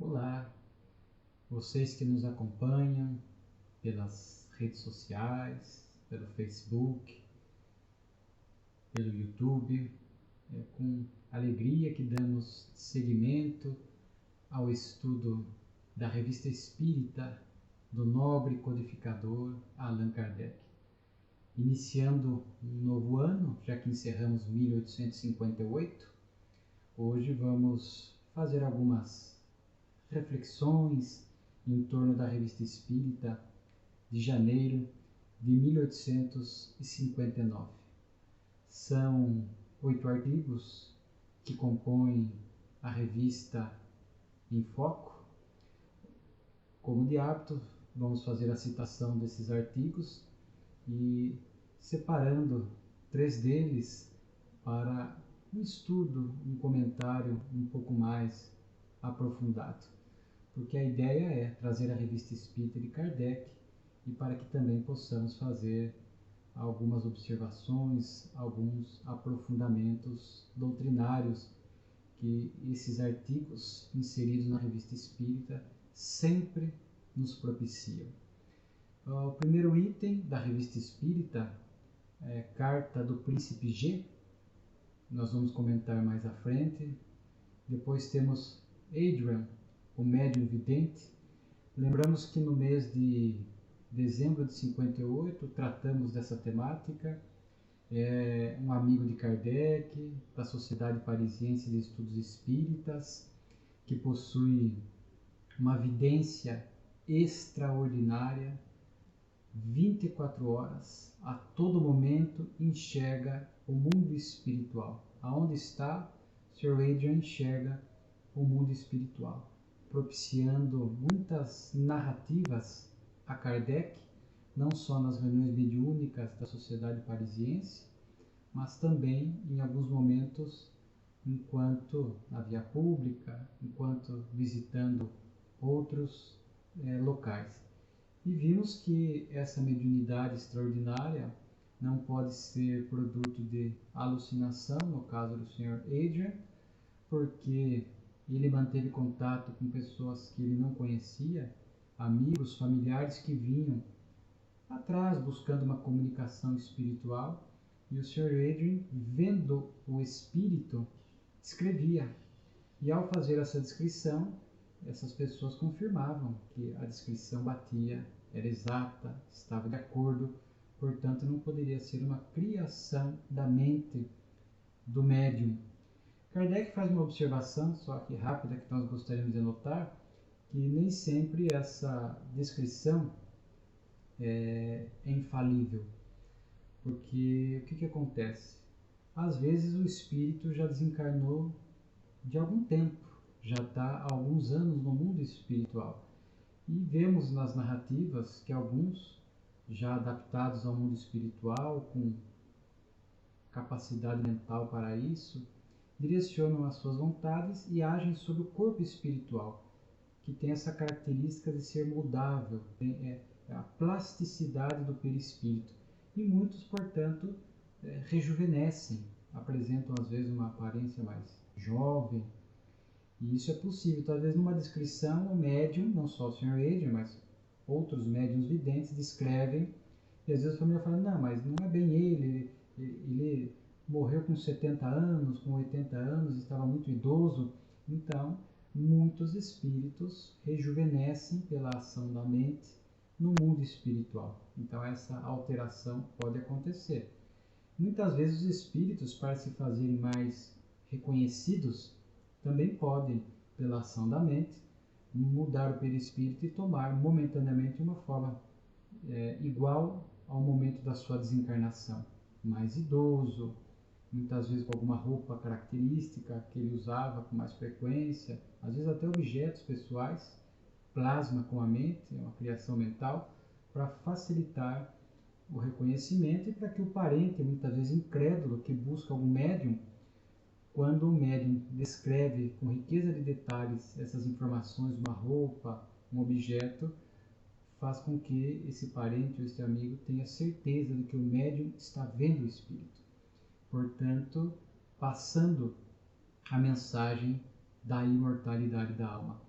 Olá, vocês que nos acompanham pelas redes sociais, pelo Facebook, pelo YouTube, é com alegria que damos seguimento ao estudo da Revista Espírita do nobre codificador Allan Kardec. Iniciando um novo ano, já que encerramos 1858, hoje vamos fazer algumas reflexões em torno da Revista Espírita de janeiro de 1859. São 8 artigos que compõem a revista em foco. Como de hábito, vamos fazer a citação desses artigos e separando 3 deles para um estudo, um comentário um pouco mais aprofundado. Porque a ideia é trazer a Revista Espírita de Kardec e para que também possamos fazer algumas observações, alguns aprofundamentos doutrinários que esses artigos inseridos na Revista Espírita sempre nos propiciam. O primeiro item da Revista Espírita é Carta do Príncipe G. Nós vamos comentar mais à frente. Depois temos Adrian, o médium vidente. Lembramos que no mês de dezembro de 58 tratamos dessa temática. É um amigo de Kardec, da Sociedade Parisiense de Estudos Espíritas, que possui uma vidência extraordinária, 24 horas, a todo momento enxerga o mundo espiritual. Aonde está, o Sr. Adrian enxerga o mundo espiritual, propiciando muitas narrativas a Kardec, não só nas reuniões mediúnicas da Sociedade Parisiense, mas também em alguns momentos enquanto na via pública, enquanto visitando outros locais. E vimos que essa mediunidade extraordinária não pode ser produto de alucinação, no caso do Sr. Adrian, porque ele manteve contato com pessoas que ele não conhecia, amigos, familiares que vinham atrás buscando uma comunicação espiritual, e o Sr. Adrian, vendo o espírito, escrevia. E ao fazer essa descrição, essas pessoas confirmavam que a descrição batia, era exata, estava de acordo, portanto não poderia ser uma criação da mente do médium. Kardec faz uma observação, só que rápida, que nós gostaríamos de anotar, que nem sempre essa descrição é infalível. Porque o que acontece? Às vezes o espírito já desencarnou de algum tempo, já está há alguns anos no mundo espiritual. E vemos nas narrativas que alguns, já adaptados ao mundo espiritual, com capacidade mental para isso, direcionam as suas vontades e agem sobre o corpo espiritual, que tem essa característica de ser mudável, é a plasticidade do perispírito. E muitos, portanto, rejuvenescem, apresentam às vezes uma aparência mais jovem, e isso é possível. Talvez numa descrição, o médium, não só o Sr. Adrian, mas outros médiums videntes descrevem, e às vezes a família fala, não, mas não é bem ele morreu com 70 anos, com 80 anos, estava muito idoso. Então, muitos espíritos rejuvenescem pela ação da mente no mundo espiritual. Então, essa alteração pode acontecer. Muitas vezes os espíritos, para se fazerem mais reconhecidos, também podem, pela ação da mente, mudar o perispírito e tomar momentaneamente uma forma igual ao momento da sua desencarnação. Mais idoso, muitas vezes com alguma roupa característica que ele usava com mais frequência, às vezes até objetos pessoais, plasma com a mente, é uma criação mental, para facilitar o reconhecimento e para que o parente, muitas vezes incrédulo, que busca algum médium, quando o médium descreve com riqueza de detalhes essas informações, uma roupa, um objeto, faz com que esse parente ou esse amigo tenha certeza de que o médium está vendo o espírito. Portanto, passando a mensagem da imortalidade da alma.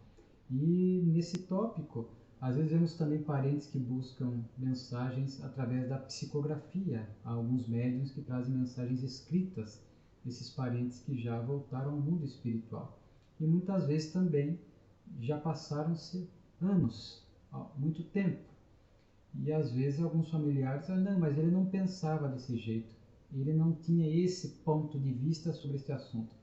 E nesse tópico, às vezes vemos também parentes que buscam mensagens através da psicografia. Há alguns médiuns que trazem mensagens escritas desses parentes que já voltaram ao mundo espiritual. E muitas vezes também já passaram-se anos, muito tempo. E às vezes alguns familiares dizem, não, mas ele não pensava desse jeito. Ele não tinha esse ponto de vista sobre esse assunto.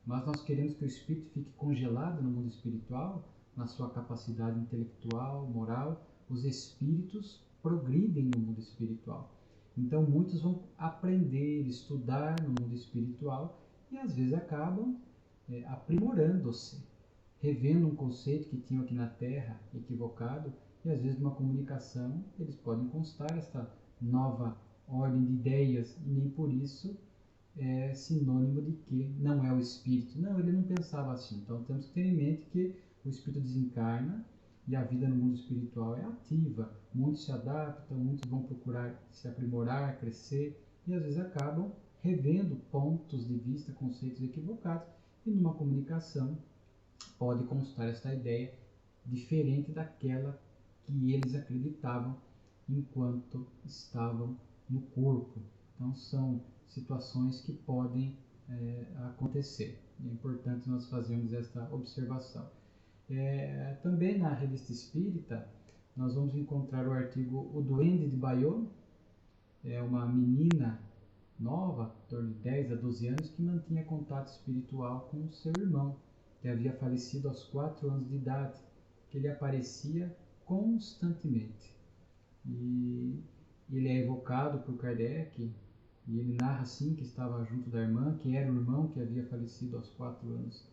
Mas nós queremos que o espírito fique congelado no mundo espiritual, na sua capacidade intelectual, moral. Os espíritos progridem no mundo espiritual. Então muitos vão aprender, estudar no mundo espiritual e às vezes acabam aprimorando-se, revendo um conceito que tinham aqui na Terra equivocado, e às vezes numa comunicação eles podem constar esta nova ordem de ideias e nem por isso é sinônimo de que não é o espírito. Não, ele não pensava assim. Então temos que ter em mente que o espírito desencarna e a vida no mundo espiritual é ativa. Muitos se adaptam, muitos vão procurar se aprimorar, crescer e às vezes acabam revendo pontos de vista, conceitos equivocados e numa comunicação pode constar esta ideia diferente daquela que eles acreditavam enquanto estavam no corpo. Então são situações que podem acontecer. É importante nós fazermos esta observação. Também na Revista Espírita nós vamos encontrar o artigo O Duende de Bayonne. É uma menina nova, em torno de 10 a 12 anos, que mantinha contato espiritual com o seu irmão, que havia falecido aos 4 anos de idade, que ele aparecia constantemente. E ele é evocado por Kardec, e ele narra assim que estava junto da irmã, que era o irmão que havia falecido aos 4 anos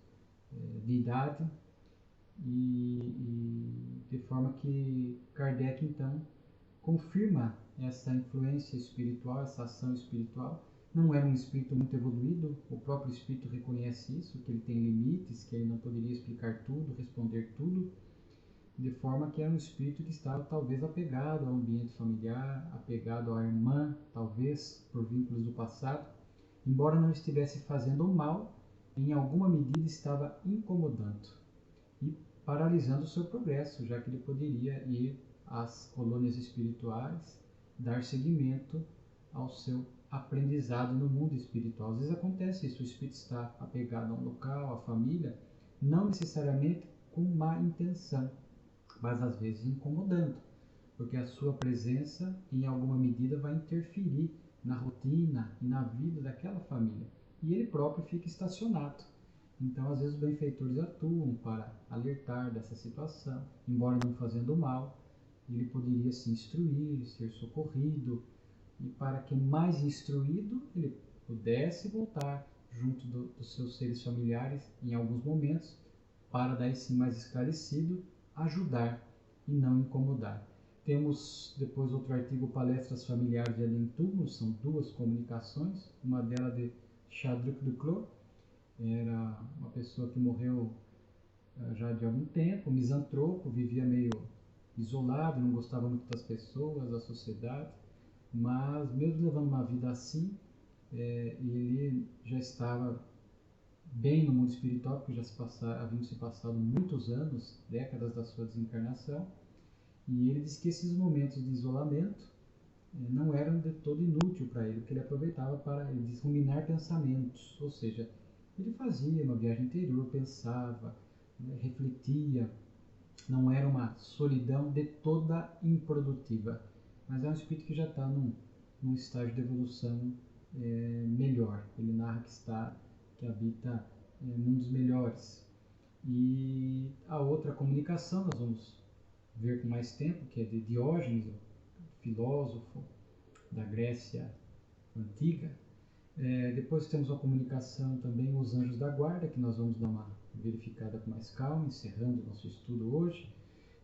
de idade, e de forma que Kardec então confirma essa influência espiritual, essa ação espiritual. Não era um espírito muito evoluído, o próprio espírito reconhece isso, que ele tem limites, que ele não poderia explicar tudo, responder tudo, de forma que era um espírito que estava talvez apegado ao ambiente familiar, apegado à irmã, talvez por vínculos do passado. Embora não estivesse fazendo mal, em alguma medida estava incomodando e paralisando o seu progresso, já que ele poderia ir às colônias espirituais, dar seguimento ao seu aprendizado no mundo espiritual. Às vezes acontece isso, o espírito está apegado a um local, à família, não necessariamente com má intenção, mas às vezes incomodando, porque a sua presença em alguma medida vai interferir na rotina e na vida daquela família, e ele próprio fica estacionado. Então, às vezes, os benfeitores atuam para alertar dessa situação, embora não fazendo mal, ele poderia se instruir, ser socorrido, e para que mais instruído ele pudesse voltar junto dos seus seres familiares em alguns momentos, para daí sim mais esclarecido ajudar e não incomodar. Temos depois outro artigo, Palestras Familiares de Além Túmulo, são 2 comunicações, uma delas de Chadruc Duclos, era uma pessoa que morreu já de algum tempo, misantropo, vivia meio isolado, não gostava muito das pessoas, da sociedade, mas mesmo levando uma vida assim, ele já estava bem no mundo espiritual, porque haviam se passado muitos anos, décadas da sua desencarnação, e ele diz que esses momentos de isolamento não eram de todo inútil para ele, porque ele aproveitava para, ele diz, ruminar pensamentos, ou seja, ele fazia uma viagem interior, pensava, refletia, não era uma solidão de toda improdutiva, mas é um espírito que já está num estágio de evolução melhor. Ele narra que habita num dos melhores. E a outra comunicação nós vamos ver com mais tempo, que é de Diógenes, filósofo da Grécia Antiga. Depois temos a comunicação também Os Anjos da Guarda, que nós vamos dar uma verificada com mais calma, encerrando o nosso estudo hoje.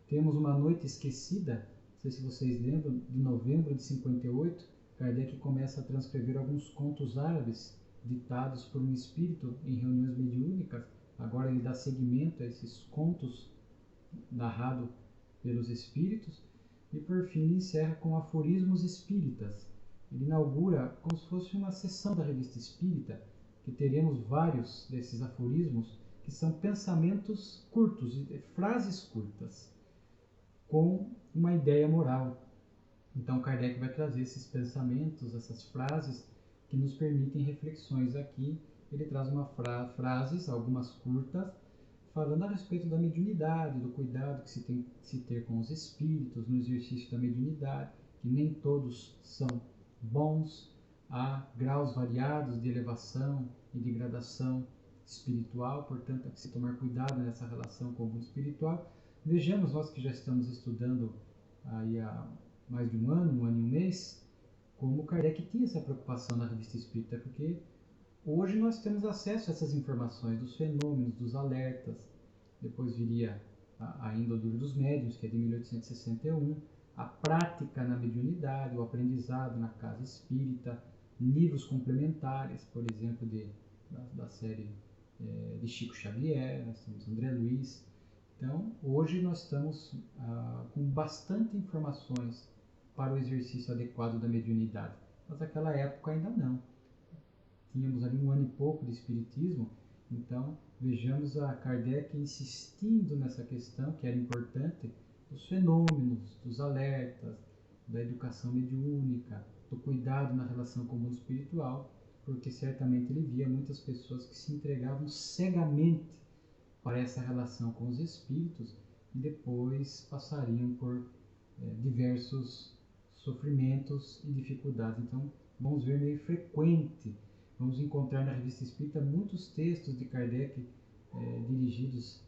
Temos Uma Noite Esquecida, não sei se vocês lembram, de novembro de 58, Kardec começa a transcrever alguns contos árabes ditados por um espírito em reuniões mediúnicas. Agora ele dá seguimento a esses contos narrados pelos espíritos. E por fim ele encerra com Aforismos Espíritas. Ele inaugura como se fosse uma seção da Revista Espírita, que teremos vários desses aforismos, que que são pensamentos curtos, frases curtas, com uma ideia moral. Então Kardec vai trazer esses pensamentos, essas frases que nos permitem reflexões. Aqui ele traz frases, algumas curtas, falando a respeito da mediunidade, do cuidado que se tem que se ter com os espíritos no exercício da mediunidade, que nem todos são bons, há graus variados de elevação e de gradação espiritual, portanto há que se tomar cuidado nessa relação com o mundo espiritual. Vejamos, nós que já estamos estudando aí há mais de um ano e um mês, como Kardec tinha essa preocupação na Revista Espírita, porque hoje nós temos acesso a essas informações dos fenômenos, dos alertas. Depois viria ainda o Livro dos Médiuns, que é de 1861, a prática na mediunidade, o aprendizado na casa espírita, livros complementares, por exemplo, da série de Chico Xavier, nós temos André Luiz. Então, hoje nós estamos com bastante informações para o exercício adequado da mediunidade, mas naquela época ainda não. Tínhamos ali um ano e pouco de espiritismo, então vejamos a Kardec insistindo nessa questão que era importante, dos fenômenos, dos alertas, da educação mediúnica, do cuidado na relação com o mundo espiritual, porque certamente ele via muitas pessoas que se entregavam cegamente para essa relação com os espíritos e depois passariam por diversos sofrimentos e dificuldades. Então, vamos ver meio frequente, vamos encontrar na Revista Espírita muitos textos de Kardec dirigidos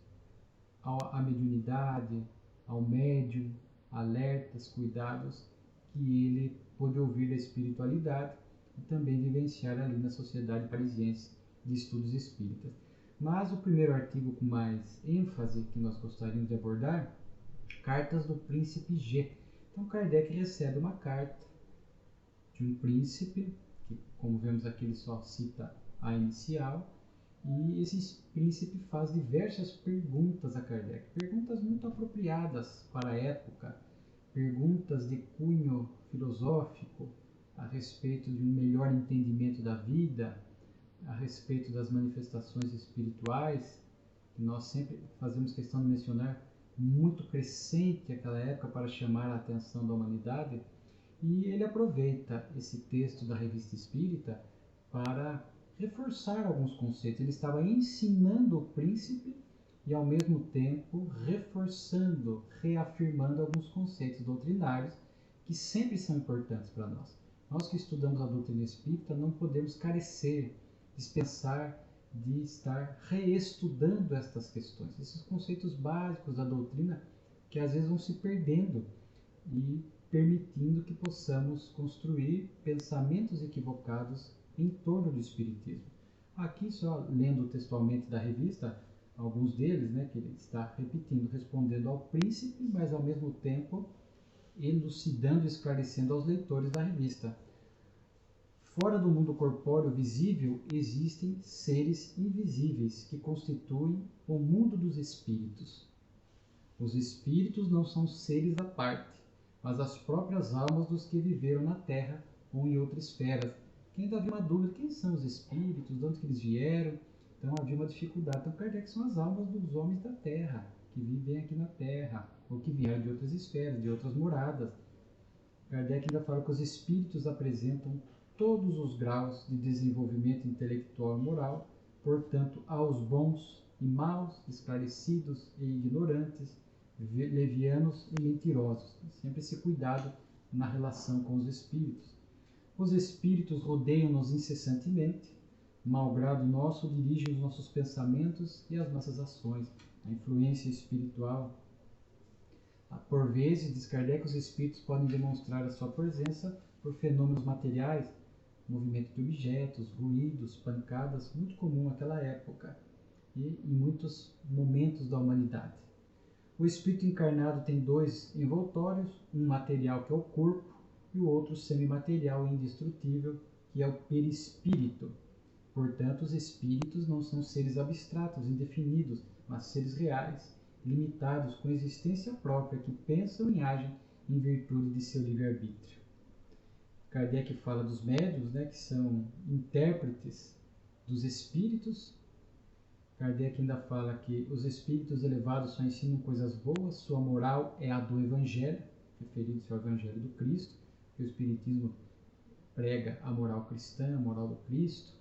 à mediunidade, ao médium, alertas, cuidados que ele pôde ouvir da espiritualidade e também vivenciar ali na Sociedade Parisiense de Estudos Espíritas. Mas o primeiro artigo com mais ênfase que nós gostaríamos de abordar, Cartas do Príncipe G. Então Kardec recebe uma carta de um príncipe, que como vemos aqui ele só cita a inicial, e esse príncipe faz diversas perguntas a Kardec, perguntas muito apropriadas para a época, perguntas de cunho filosófico a respeito de um melhor entendimento da vida, a respeito das manifestações espirituais, que nós sempre fazemos questão de mencionar, muito crescente aquela época para chamar a atenção da humanidade, e ele aproveita esse texto da Revista Espírita para reforçar alguns conceitos. Ele estava ensinando o príncipe e ao mesmo tempo reforçando, reafirmando alguns conceitos doutrinários que sempre são importantes para nós. Nós que estudamos a doutrina espírita não podemos carecer, dispensar de estar reestudando estas questões, esses conceitos básicos da doutrina que às vezes vão se perdendo e permitindo que possamos construir pensamentos equivocados em torno do espiritismo. Aqui, só lendo textualmente da revista, alguns deles, que ele está repetindo, respondendo ao príncipe, mas ao mesmo tempo elucidando e esclarecendo aos leitores da revista. Fora do mundo corpóreo visível, existem seres invisíveis que constituem o mundo dos espíritos. Os espíritos não são seres à parte, mas as próprias almas dos que viveram na Terra ou em outras esferas. Quem ainda havia uma dúvida, quem são os espíritos, de onde que eles vieram? Então havia uma dificuldade. Então Kardec são as almas dos homens da Terra, que vivem aqui na Terra, ou que vieram de outras esferas, de outras moradas. Kardec ainda fala que os espíritos apresentam todos os graus de desenvolvimento intelectual e moral, portanto, aos bons e maus, esclarecidos e ignorantes, levianos e mentirosos. Sempre esse cuidado na relação com os espíritos. Os espíritos rodeiam-nos incessantemente, malgrado nosso, dirigem os nossos pensamentos e as nossas ações. A influência espiritual. Por vezes, diz Kardec, os espíritos podem demonstrar a sua presença por fenômenos materiais, movimento de objetos, ruídos, pancadas, muito comum naquela época e em muitos momentos da humanidade. O espírito encarnado tem dois envoltórios, um material que é o corpo e o outro semimaterial e indestrutível, que é o perispírito. Portanto, os espíritos não são seres abstratos, indefinidos, mas seres reais, limitados, com existência própria, que pensam e agem em virtude de seu livre-arbítrio. Kardec fala dos médiuns, que são intérpretes dos espíritos. Kardec ainda fala que os espíritos elevados só ensinam coisas boas, sua moral é a do Evangelho, referido-se ao Evangelho do Cristo, que o Espiritismo prega a moral cristã, a moral do Cristo.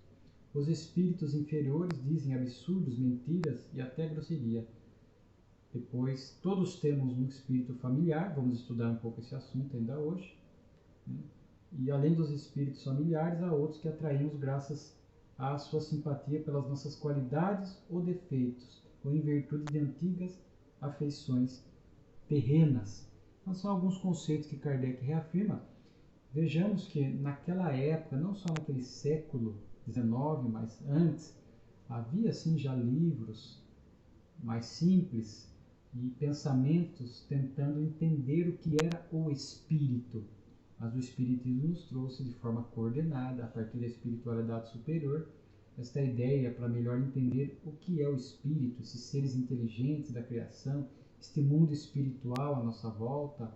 Os espíritos inferiores dizem absurdos, mentiras e até grosseria. Depois, todos temos um espírito familiar, vamos estudar um pouco esse assunto ainda hoje, né? E além dos espíritos familiares, há outros que atraímos graças à sua simpatia pelas nossas qualidades ou defeitos, ou em virtude de antigas afeições terrenas. Então, são alguns conceitos que Kardec reafirma. Vejamos que naquela época, não só naquele século XIX, mas antes, havia sim já livros mais simples e pensamentos tentando entender o que era o espírito. Mas o Espiritismo nos trouxe de forma coordenada, a partir da espiritualidade superior, esta ideia para melhor entender o que é o espírito, esses seres inteligentes da criação, este mundo espiritual à nossa volta,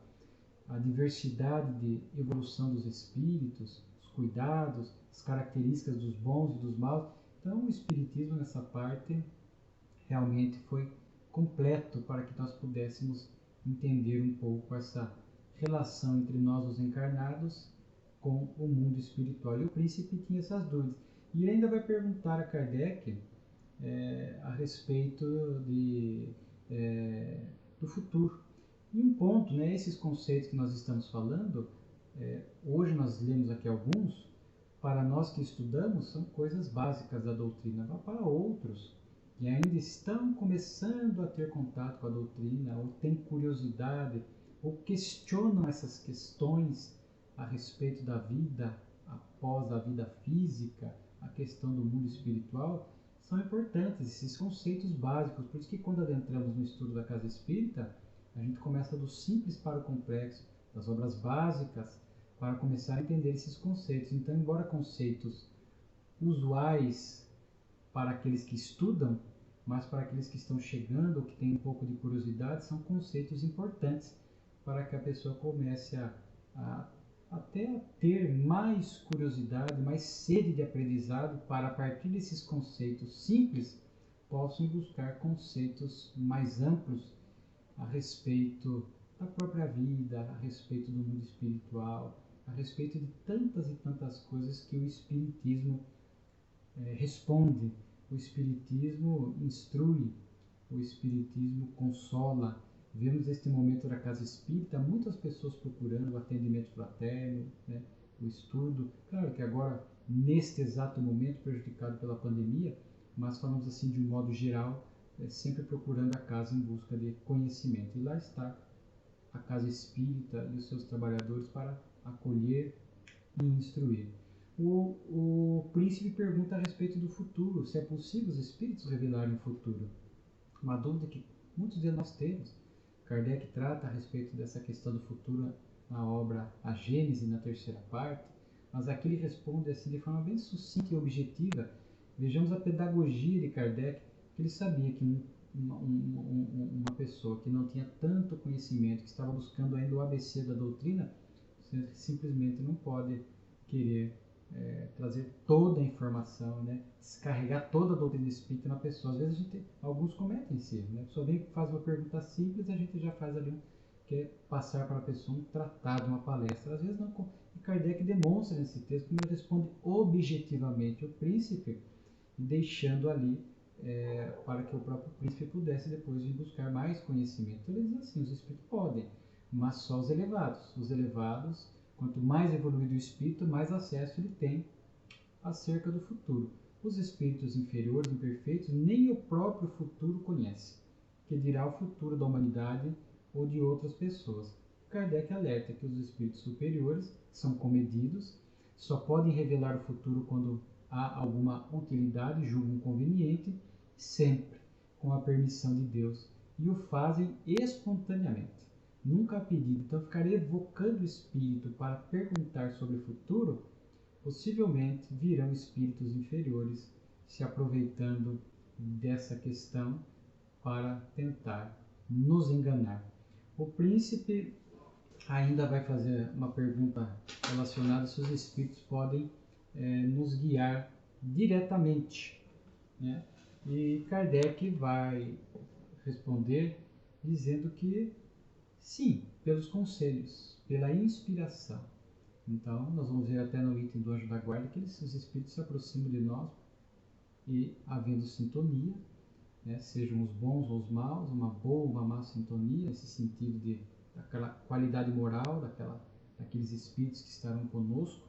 a diversidade de evolução dos espíritos, os cuidados, as características dos bons e dos maus. Então, o Espiritismo, nessa parte, realmente foi completo para que nós pudéssemos entender um pouco essa relação entre nós, os encarnados, com o mundo espiritual. E o príncipe tinha essas dúvidas. E ele ainda vai perguntar a Kardec a respeito do futuro. E um ponto, né, esses conceitos que nós estamos falando, hoje nós lemos aqui alguns, para nós que estudamos, são coisas básicas da doutrina. Para outros que ainda estão começando a ter contato com a doutrina, ou têm curiosidade, ou questionam essas questões a respeito da vida após a vida física, a questão do mundo espiritual, são importantes esses conceitos básicos. Por isso que quando adentramos no estudo da Casa Espírita, a gente começa do simples para o complexo, das obras básicas, para começar a entender esses conceitos. Então, embora conceitos usuais para aqueles que estudam, mas para aqueles que estão chegando ou que têm um pouco de curiosidade, são conceitos importantes para que a pessoa comece até a ter mais curiosidade, mais sede de aprendizado, para a partir desses conceitos simples, possam buscar conceitos mais amplos a respeito da própria vida, a respeito do mundo espiritual, a respeito de tantas e tantas coisas que o Espiritismo responde. O Espiritismo instrui, o Espiritismo consola. Vemos neste momento da Casa Espírita muitas pessoas procurando o atendimento fraterno, né, o estudo. Claro que agora, neste exato momento, prejudicado pela pandemia, mas falamos assim de um modo geral, sempre procurando a casa em busca de conhecimento. E lá está a Casa Espírita e os seus trabalhadores para acolher e instruir. O príncipe pergunta a respeito do futuro, se é possível os espíritos revelarem o futuro. Uma dúvida que muitos de nós temos. Kardec trata a respeito dessa questão do futuro na obra A Gênese, na terceira parte, mas aqui ele responde assim de forma bem sucinta e objetiva. Vejamos a pedagogia de Kardec, que ele sabia que uma pessoa que não tinha tanto conhecimento, que estava buscando ainda o ABC da doutrina, simplesmente não pode querer trazer toda a informação, né? Descarregar toda a doutrina espírita na pessoa. Às vezes alguns cometem esse erro, né? A pessoa vem e faz uma pergunta simples, a gente já faz ali quer passar para a pessoa um tratado, uma palestra. Às vezes não. E Kardec demonstra nesse texto como ele responde objetivamente o príncipe, deixando ali para que o próprio príncipe pudesse depois vir buscar mais conhecimento. Ele diz assim: os espíritos podem, mas só os elevados. Os elevados, quanto mais evoluído o espírito, mais acesso ele tem acerca do futuro. Os espíritos inferiores, imperfeitos, nem o próprio futuro conhecem, que dirá o futuro da humanidade ou de outras pessoas. Kardec alerta que os espíritos superiores são comedidos, só podem revelar o futuro quando há alguma utilidade, julgam conveniente, sempre com a permissão de Deus, e o fazem espontaneamente, nunca a pedido. Então, ficar evocando o espírito para perguntar sobre o futuro, possivelmente virão espíritos inferiores se aproveitando dessa questão para tentar nos enganar. O príncipe ainda vai fazer uma pergunta relacionada se os espíritos podem nos guiar diretamente, né? E Kardec vai responder dizendo que sim, pelos conselhos, pela inspiração. Então, nós vamos ver até no item do Anjo da Guarda que os espíritos se aproximam de nós e, havendo sintonia, né, sejam os bons ou os maus, uma boa ou uma má sintonia, nesse sentido daquela qualidade moral, daqueles espíritos que estarão conosco,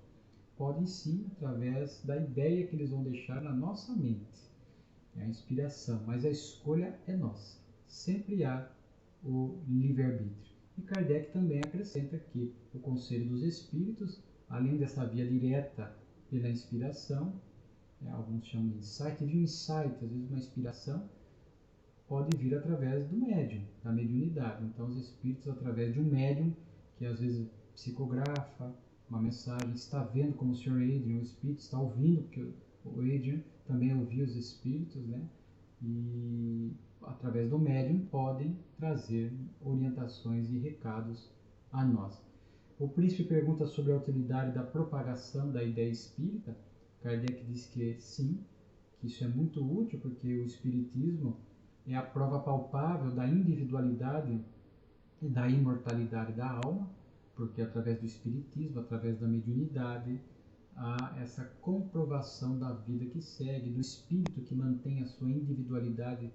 podem sim, através da ideia que eles vão deixar na nossa mente, é a inspiração, mas a escolha é nossa. Sempre há o livre-arbítrio. E Kardec também acrescenta que o conselho dos espíritos, além dessa via direta pela inspiração, alguns chamam de insight, de um insight, às vezes uma inspiração, pode vir através do médium, da mediunidade. Então, os espíritos, através de um médium, que às vezes psicografa uma mensagem, está vendo como o Sr. Adrian, o espírito, está ouvindo, porque o Adrian também ouvia os espíritos, né? E através do médium podem trazer orientações e recados a nós. O príncipe pergunta sobre a utilidade da propagação da ideia espírita. Kardec diz que sim, que isso é muito útil, porque o espiritismo é a prova palpável da individualidade e da imortalidade da alma, porque através do espiritismo, através da mediunidade, há essa comprovação da vida que segue, do espírito que mantém a sua individualidade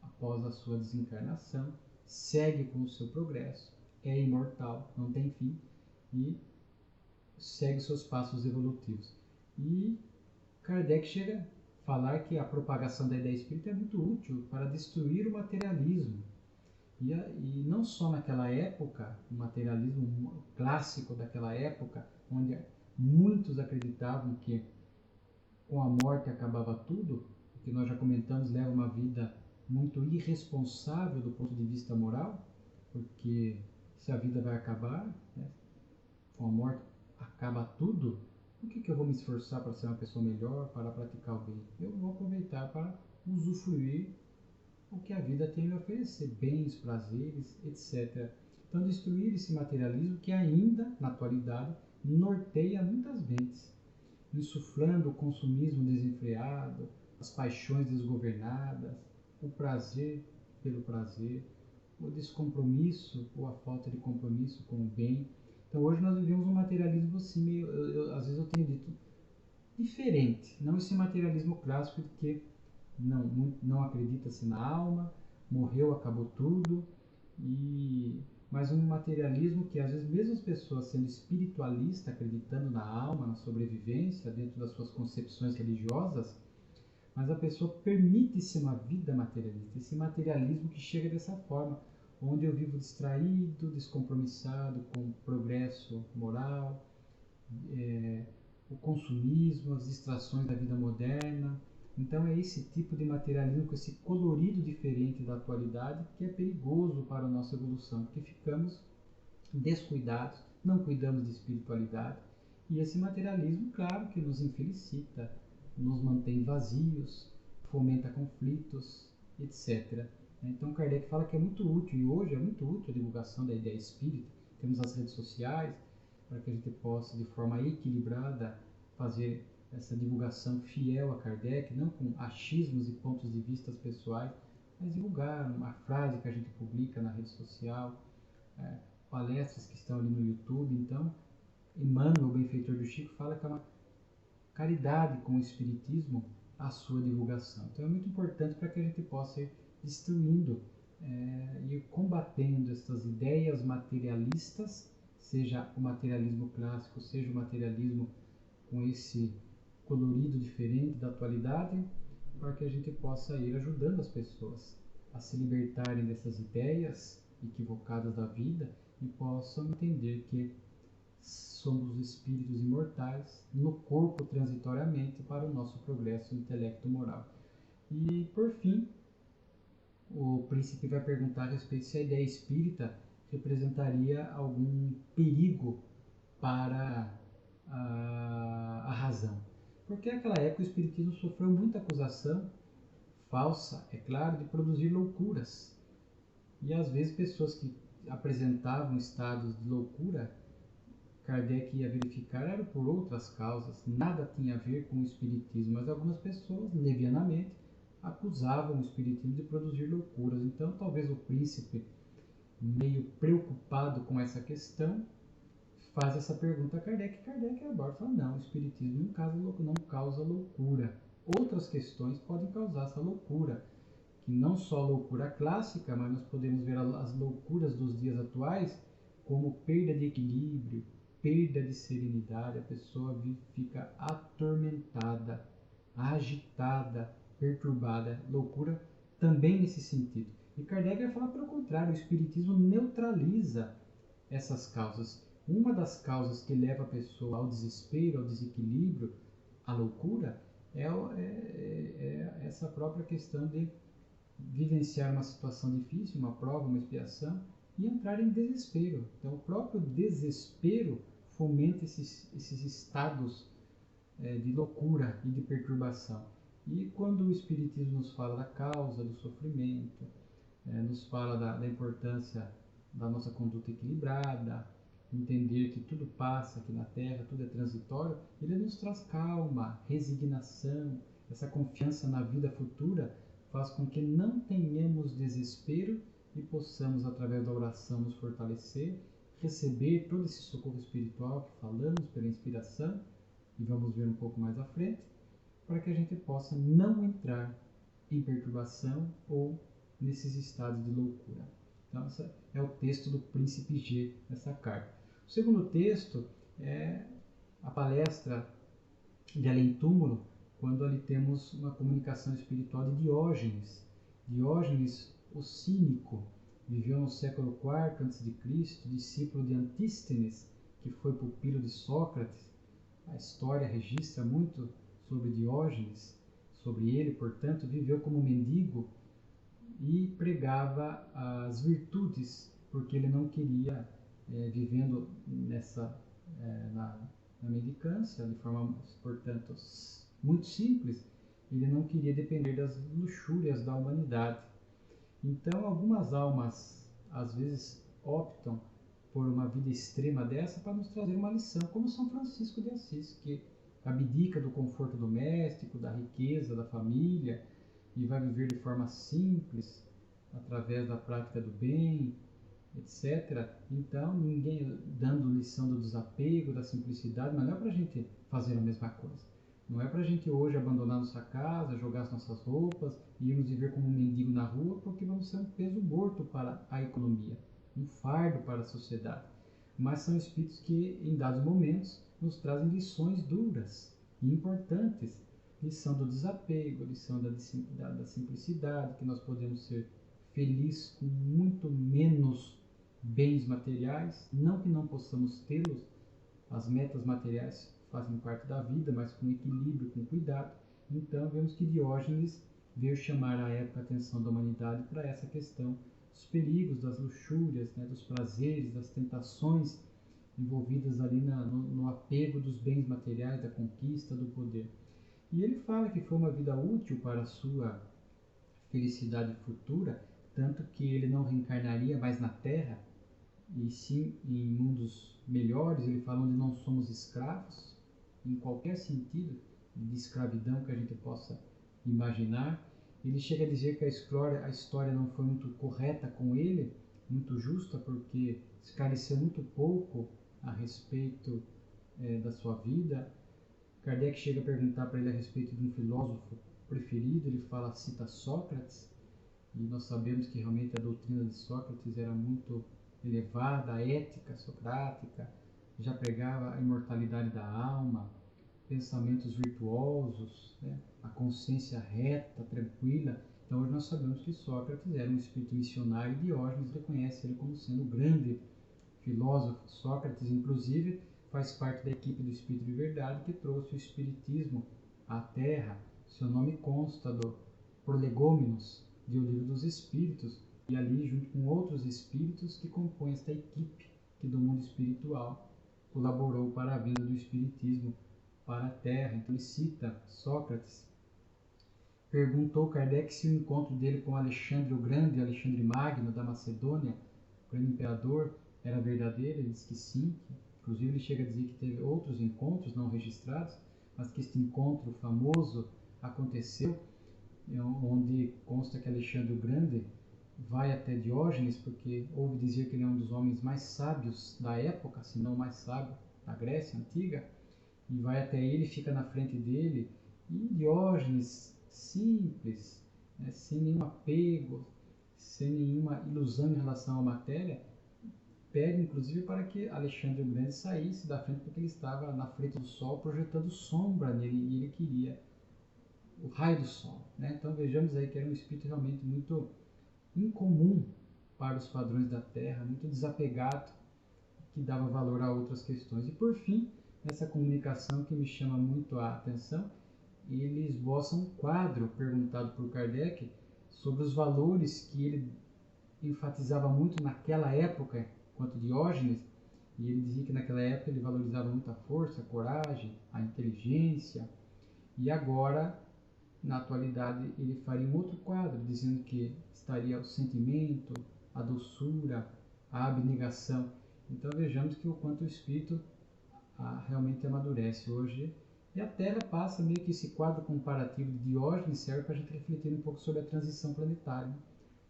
após a sua desencarnação, segue com o seu progresso, é imortal, não tem fim e segue seus passos evolutivos. E Kardec chega a falar que a propagação da ideia espírita é muito útil para destruir o materialismo. E não só naquela época, o materialismo clássico daquela época, onde muitos acreditavam que com a morte acabava tudo, o que nós já comentamos leva uma vida muito irresponsável do ponto de vista moral, porque se a vida vai acabar, né, com a morte acaba tudo, por que eu vou me esforçar para ser uma pessoa melhor, para praticar o bem? Eu vou aproveitar para usufruir o que a vida tem a oferecer, bens, prazeres, etc. Então, destruir esse materialismo que ainda, na atualidade, norteia muitas mentes, insuflando o consumismo desenfreado, as paixões desgovernadas, o prazer pelo prazer, o descompromisso ou a falta de compromisso com o bem. Então, hoje nós vivemos um materialismo assim, meio, às vezes eu tenho dito, diferente. Não esse materialismo clássico de que não acredita-se na alma, morreu, acabou tudo, mas um materialismo que às vezes mesmo as pessoas sendo espiritualistas, acreditando na alma, na sobrevivência, dentro das suas concepções religiosas, mas a pessoa permite-se uma vida materialista, esse materialismo que chega dessa forma, onde eu vivo distraído, descompromissado com o progresso moral, o consumismo, as distrações da vida moderna. Então é esse tipo de materialismo com esse colorido diferente da atualidade que é perigoso para a nossa evolução, porque ficamos descuidados, não cuidamos de espiritualidade e esse materialismo, claro, que nos infelicita, nos mantém vazios, fomenta conflitos, etc. Então Kardec fala que é muito útil, e hoje é muito útil a divulgação da ideia espírita. Temos as redes sociais para que a gente possa, de forma equilibrada, fazer essa divulgação fiel a Kardec, não com achismos e pontos de vista pessoais, mas divulgar uma frase que a gente publica na rede social, palestras que estão ali no YouTube. Então, Emmanuel, o benfeitor do Chico, fala que é uma caridade com o Espiritismo a sua divulgação. Então, é muito importante para que a gente possa ir destruindo e combatendo essas ideias materialistas, seja o materialismo clássico, seja o materialismo com esse colorido diferente da atualidade, para que a gente possa ir ajudando as pessoas a se libertarem dessas ideias equivocadas da vida e possam entender que somos espíritos imortais no corpo transitoriamente para o nosso progresso intelecto-moral. E, por fim, o príncipe vai perguntar a respeito se a ideia espírita representaria algum perigo para a razão. Porque naquela época o espiritismo sofreu muita acusação falsa, é claro, de produzir loucuras. E às vezes pessoas que apresentavam estados de loucura, Kardec ia verificar, eram por outras causas, nada tinha a ver com o espiritismo, mas algumas pessoas, levianamente, acusavam o espiritismo de produzir loucuras. Então, talvez o príncipe, meio preocupado com essa questão, faz essa pergunta a Kardec. Kardec aborda e fala: não, o espiritismo não causa loucura. Outras questões podem causar essa loucura, que não só loucura clássica, mas nós podemos ver as loucuras dos dias atuais como perda de equilíbrio, perda de serenidade. A pessoa fica atormentada, agitada, perturbada. Loucura também nesse sentido. E Kardec vai falar pelo contrário: o espiritismo neutraliza essas causas. Uma das causas que leva a pessoa ao desespero, ao desequilíbrio, à loucura, é essa própria questão de vivenciar uma situação difícil, uma prova, uma expiação, e entrar em desespero. Então, o próprio desespero fomenta esses estados de loucura e de perturbação. E quando o Espiritismo nos fala da causa do sofrimento, nos fala da importância da nossa conduta equilibrada, entender que tudo passa aqui na Terra, tudo é transitório, ele nos traz calma, resignação, essa confiança na vida futura faz com que não tenhamos desespero e possamos, através da oração, nos fortalecer, receber todo esse socorro espiritual que falamos pela inspiração, e vamos ver um pouco mais à frente, para que a gente possa não entrar em perturbação ou nesses estados de loucura. Então, esse é o texto do Príncipe G nessa carta. O segundo texto é a palestra de Além Túmulo, quando ali temos uma comunicação espiritual de Diógenes. Diógenes, o cínico, viveu no século IV a.C., discípulo de Antístenes, que foi pupilo de Sócrates. A história registra muito sobre Diógenes, sobre ele, portanto, viveu como mendigo e pregava as virtudes, porque ele não queria, vivendo na mendicância, de forma, portanto, muito simples, ele não queria depender das luxúrias da humanidade. Então, algumas almas, às vezes, optam por uma vida extrema dessa para nos trazer uma lição, como São Francisco de Assis, que abdica do conforto doméstico, da riqueza, da família, e vai viver de forma simples, através da prática do bem, etc. Então, ninguém dando lição do desapego, da simplicidade, mas não é para a gente fazer a mesma coisa. Não é para a gente hoje abandonar nossa casa, jogar as nossas roupas e irmos viver como um mendigo na rua, porque vamos ser um peso morto para a economia, um fardo para a sociedade. Mas são espíritos que, em dados momentos, nos trazem lições duras e importantes. Lição do desapego, lição da simplicidade, que nós podemos ser felizes com muito menos bens materiais, não que não possamos tê-los, as metas materiais fazem parte da vida, mas com equilíbrio, com cuidado. Então vemos que Diógenes veio chamar à época a atenção da humanidade para essa questão dos perigos, das luxúrias, dos prazeres, das tentações envolvidas ali no apego dos bens materiais, da conquista, do poder. E ele fala que foi uma vida útil para a sua felicidade futura, tanto que ele não reencarnaria mais na Terra, e sim em mundos melhores. Ele fala onde não somos escravos, em qualquer sentido de escravidão que a gente possa imaginar. Ele chega a dizer que a história não foi muito correta com ele, muito justa, porque esclareceu muito pouco a respeito da sua vida. Kardec chega a perguntar para ele a respeito de um filósofo preferido. Ele cita Sócrates, e nós sabemos que realmente a doutrina de Sócrates era muito elevada, a ética socrática, já pregava a imortalidade da alma, pensamentos virtuosos, a consciência reta, tranquila. Então hoje nós sabemos que Sócrates era um espírito missionário, e Diógenes reconhece ele como sendo um grande filósofo. Sócrates, inclusive, faz parte da equipe do Espírito de Verdade que trouxe o Espiritismo à Terra. Seu nome consta do Prolegômenos, de O Livro dos Espíritos, e ali, junto com outros espíritos que compõem esta equipe que do mundo espiritual colaborou para a vinda do Espiritismo para a Terra. Então ele cita Sócrates. Perguntou Kardec se o encontro dele com Alexandre o Grande, Alexandre Magno da Macedônia, o grande imperador, era verdadeiro. Ele diz que sim, inclusive ele chega a dizer que teve outros encontros não registrados, mas que este encontro famoso aconteceu. onde consta que Alexandre o Grande vai até Diógenes, porque ouve dizer que ele é um dos homens mais sábios da época, se não o mais sábio da Grécia Antiga, e vai até ele, fica na frente dele, e Diógenes, simples, né, sem nenhum apego, sem nenhuma ilusão em relação à matéria, pede inclusive para que Alexandre o Grande saísse da frente, porque ele estava na frente do sol projetando sombra nele e ele queria o raio do sol. Né? Então vejamos aí que era um espírito realmente muito incomum para os padrões da Terra, muito desapegado, que dava valor a outras questões. E por fim, essa comunicação que me chama muito a atenção, ele esboça um quadro perguntado por Kardec sobre os valores que ele enfatizava muito naquela época, quanto Diógenes, e ele dizia que naquela época ele valorizava muito a força, a coragem, a inteligência, e agora, na atualidade, ele faria um outro quadro, dizendo que estaria o sentimento, a doçura, a abnegação. Então vejamos que o quanto o espírito realmente amadurece hoje. E a Terra passa meio que esse quadro comparativo de Diógenes serve para a gente refletir um pouco sobre a transição planetária,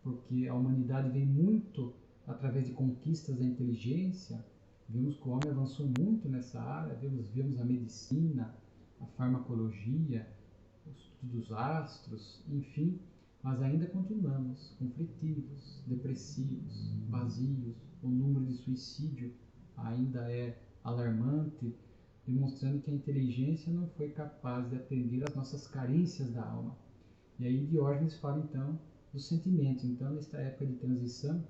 porque a humanidade vem muito através de conquistas da inteligência. Vimos que o homem avançou muito nessa área, vemos a medicina, a farmacologia, o estudo dos astros, enfim, mas ainda continuamos conflitivos, depressivos, vazios. O número de suicídio ainda é alarmante, demonstrando que a inteligência não foi capaz de atender às nossas carências da alma. E aí Diógenes fala então do sentimento. Então, nesta época de transição,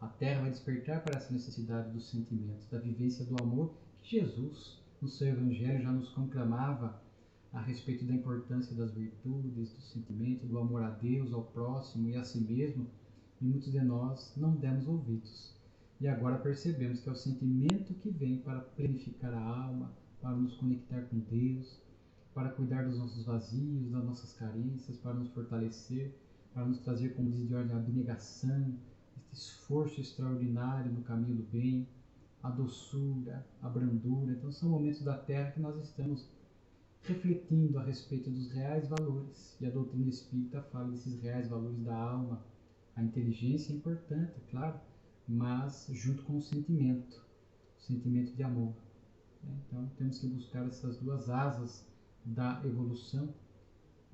a Terra vai despertar para essa necessidade dos sentimentos, da vivência do amor, que Jesus, no seu Evangelho, já nos conclamava a respeito da importância das virtudes, do sentimento, do amor a Deus, ao próximo e a si mesmo, e muitos de nós não demos ouvidos. E agora percebemos que é o sentimento que vem para planificar a alma, para nos conectar com Deus, para cuidar dos nossos vazios, das nossas carências, para nos fortalecer, para nos trazer, como diz Diógenes, a abnegação, este esforço extraordinário no caminho do bem, a doçura, a brandura. Então são momentos da Terra que nós estamos refletindo a respeito dos reais valores. E a doutrina espírita fala desses reais valores da alma. A inteligência é importante, é claro, mas junto com o sentimento de amor. Então temos que buscar essas duas asas da evolução.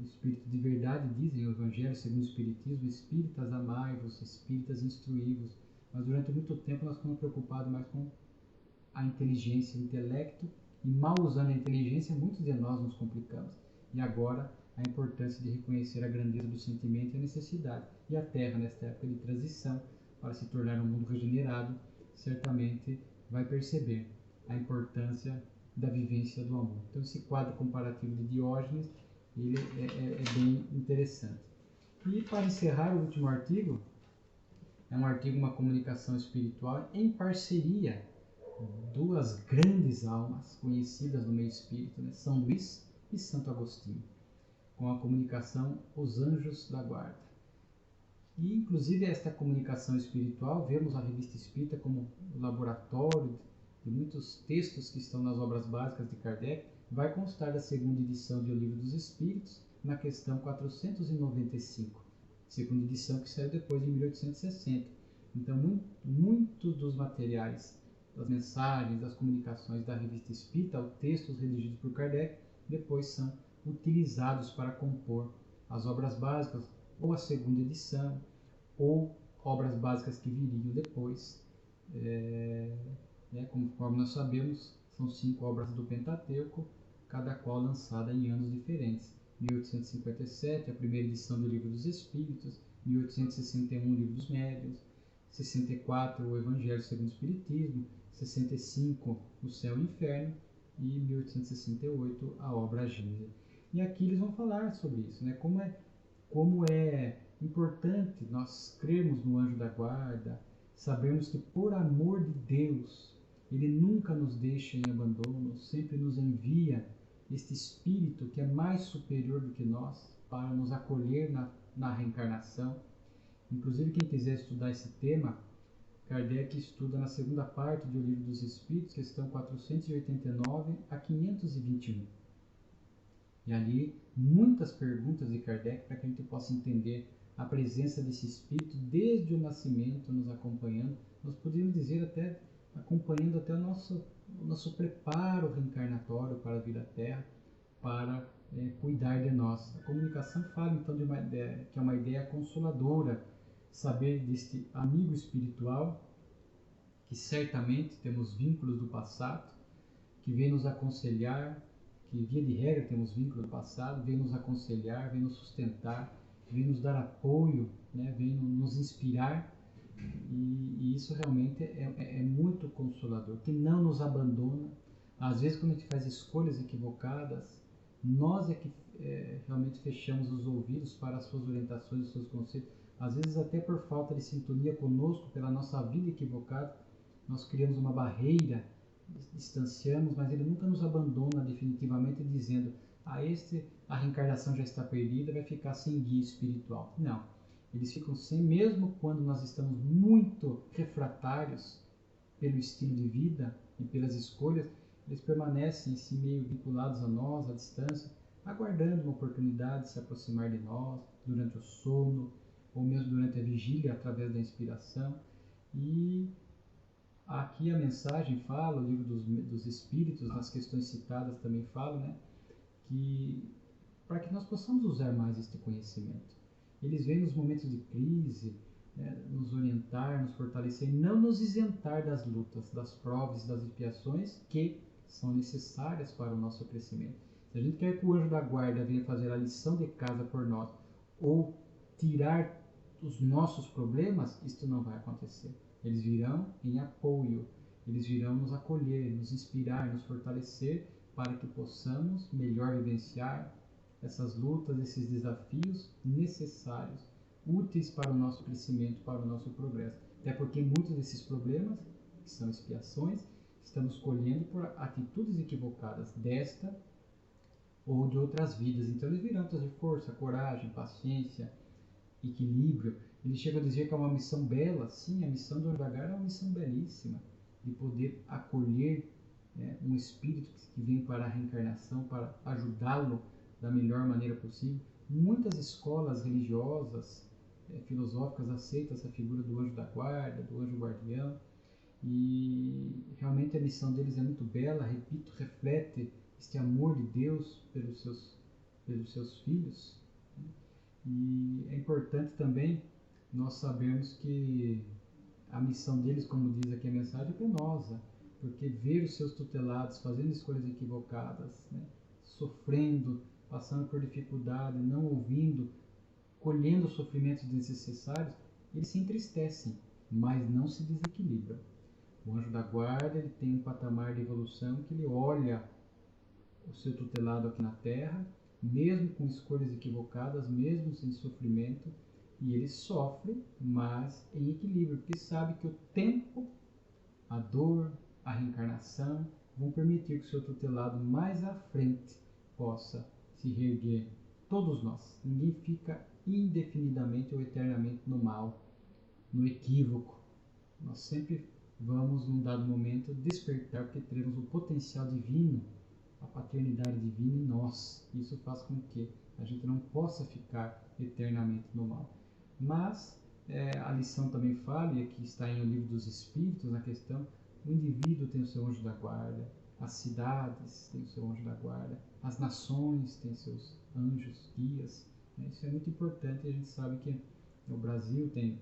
O Espírito de verdade diz em o Evangelho segundo o Espiritismo: espíritas amai-vos, espíritas instruí-vos. Mas durante muito tempo nós ficamos preocupados mais com a inteligência, o intelecto, e mal usando a inteligência, muitos de nós nos complicamos. E agora, a importância de reconhecer a grandeza do sentimento e a necessidade. E a Terra, nesta época de transição, para se tornar um mundo regenerado, certamente vai perceber a importância da vivência do amor. Então, esse quadro comparativo de Diógenes, ele é bem interessante. E para encerrar, o último artigo é um artigo, uma comunicação espiritual em parceria, duas grandes almas conhecidas no meio espírita, né? São Luís e Santo Agostinho, com a comunicação Os Anjos da Guarda. E, inclusive, esta comunicação espiritual, vemos a Revista Espírita como o laboratório de muitos textos que estão nas obras básicas de Kardec. Vai constar da segunda edição de O Livro dos Espíritos, na questão 495, segunda edição que saiu depois de 1860. Então, muitos dos materiais, das mensagens, das comunicações da Revista Espírita, os textos redigidos por Kardec, depois são utilizados para compor as obras básicas, ou a segunda edição, ou obras básicas que viriam depois. Conforme nós sabemos, são 5 obras do Pentateuco, cada qual lançada em anos diferentes. 1857, a primeira edição do Livro dos Espíritos; 1861, o Livro dos Médiuns; 64, o Evangelho segundo o Espiritismo; 65, o Céu e o Inferno; e 1868, a obra Gênesis. E aqui eles vão falar sobre isso, né? Como é importante nós crermos no anjo da guarda, sabermos que por amor de Deus, ele nunca nos deixa em abandono, sempre nos envia este espírito que é mais superior do que nós para nos acolher na reencarnação. Inclusive, quem quiser estudar esse tema, Kardec estuda na segunda parte do Livro dos Espíritos, questão 489 a 521. E ali, muitas perguntas de Kardec para que a gente possa entender a presença desse Espírito desde o nascimento nos acompanhando. Nós podemos dizer até acompanhando até o nosso preparo reencarnatório para vir à Terra, para cuidar de nós. A comunicação fala então de uma ideia, que é uma ideia consoladora, saber deste amigo espiritual, que certamente temos vínculos do passado, que vem nos aconselhar, que via de regra temos vínculos do passado, vem nos aconselhar, vem nos sustentar, vem nos dar apoio, né? Vem nos inspirar, e isso realmente é muito consolador, que não nos abandona. Às vezes, quando a gente faz escolhas equivocadas, nós é que realmente fechamos os ouvidos para as suas orientações, os seus conselhos. Às vezes, até por falta de sintonia conosco, pela nossa vida equivocada, nós criamos uma barreira, distanciamos, mas ele nunca nos abandona definitivamente dizendo: a reencarnação já está perdida, vai ficar sem guia espiritual. Não. Eles ficam sem, mesmo quando nós estamos muito refratários pelo estilo de vida e pelas escolhas, eles permanecem assim meio vinculados a nós, à distância, aguardando uma oportunidade de se aproximar de nós durante o sono, ou mesmo durante a vigília, através da inspiração. E aqui a mensagem fala, o livro dos Espíritos, nas questões citadas também fala, né, que para que nós possamos usar mais este conhecimento. Eles vêm nos momentos de crise, né, nos orientar, nos fortalecer, não nos isentar das lutas, das provas, das expiações que são necessárias para o nosso crescimento. Se a gente quer que o anjo da guarda venha fazer a lição de casa por nós, ou tirar os nossos problemas, isto não vai acontecer. Eles virão em apoio, eles virão nos acolher, nos inspirar, nos fortalecer, para que possamos melhor vivenciar essas lutas, esses desafios necessários, úteis para o nosso crescimento, para o nosso progresso. Até porque muitos desses problemas, que são expiações, estamos colhendo por atitudes equivocadas desta ou de outras vidas. Então eles virão trazer força, coragem, paciência, equilíbrio. Ele chega a dizer que é uma missão bela. Sim, a missão do anjo da guarda é uma missão belíssima, de poder acolher um espírito que vem para a reencarnação, para ajudá-lo da melhor maneira possível. Muitas escolas religiosas, filosóficas aceitam essa figura do anjo da guarda, do anjo guardião, e realmente a missão deles é muito bela, repito, reflete este amor de Deus pelos seus filhos. E é importante também nós sabermos que a missão deles, como diz aqui a mensagem, é penosa, porque ver os seus tutelados fazendo escolhas equivocadas, né, sofrendo, passando por dificuldade, não ouvindo, colhendo os sofrimentos desnecessários, eles se entristecem, mas não se desequilibram. O anjo da guarda, ele tem um patamar de evolução que ele olha o seu tutelado aqui na Terra, mesmo com escolhas equivocadas, mesmo sem sofrimento, e ele sofre, mas em equilíbrio, porque sabe que o tempo, a dor, a reencarnação vão permitir que o seu tutelado mais à frente possa se reerguer. Todos nós. Ninguém fica indefinidamente ou eternamente no mal, no equívoco. Nós sempre vamos, num dado momento, despertar, porque teremos o potencial divino, a paternidade divina em nós. Isso faz com que a gente não possa ficar eternamente no mal. Mas a lição também fala, e aqui está em O Livro dos Espíritos, na questão, o indivíduo tem o seu anjo da guarda, as cidades têm o seu anjo da guarda, as nações têm seus anjos, guias. Isso é muito importante, e a gente sabe que o Brasil tem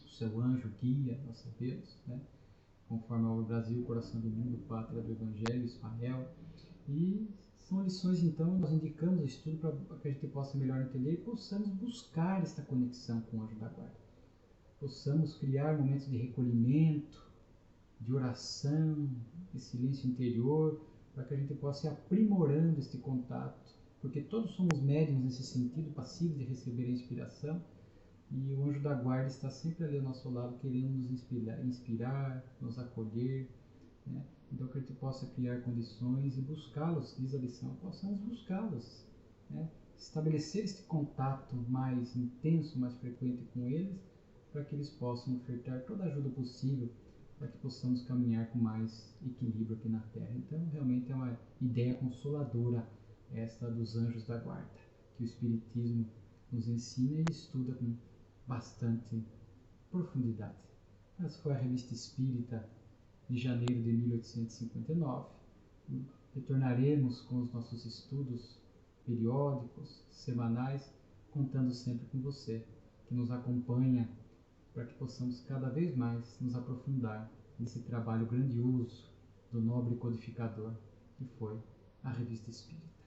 o seu anjo guia, nós sabemos, né? Conforme o Brasil, coração do mundo, pátria do Evangelho, Israel. E são lições, então, nós indicamos o estudo para que a gente possa melhor entender e possamos buscar esta conexão com o anjo da guarda. Possamos criar momentos de recolhimento, de oração, de silêncio interior, para que a gente possa ir aprimorando este contato, porque todos somos médiuns nesse sentido, passivos de receber a inspiração, e o anjo da guarda está sempre ali ao nosso lado, querendo nos inspirar, nos acolher, né? Então que a gente possa criar condições e buscá-los, diz a lição, possamos buscá-los, né? Estabelecer este contato mais intenso, mais frequente com eles, para que eles possam ofertar toda a ajuda possível para que possamos caminhar com mais equilíbrio aqui na Terra. Então realmente é uma ideia consoladora esta dos Anjos da Guarda, que o Espiritismo nos ensina e estuda com bastante profundidade. Essa foi a Revista Espírita de janeiro de 1859. Retornaremos com os nossos estudos periódicos, semanais, contando sempre com você, que nos acompanha, para que possamos cada vez mais nos aprofundar nesse trabalho grandioso do nobre codificador que foi a Revista Espírita.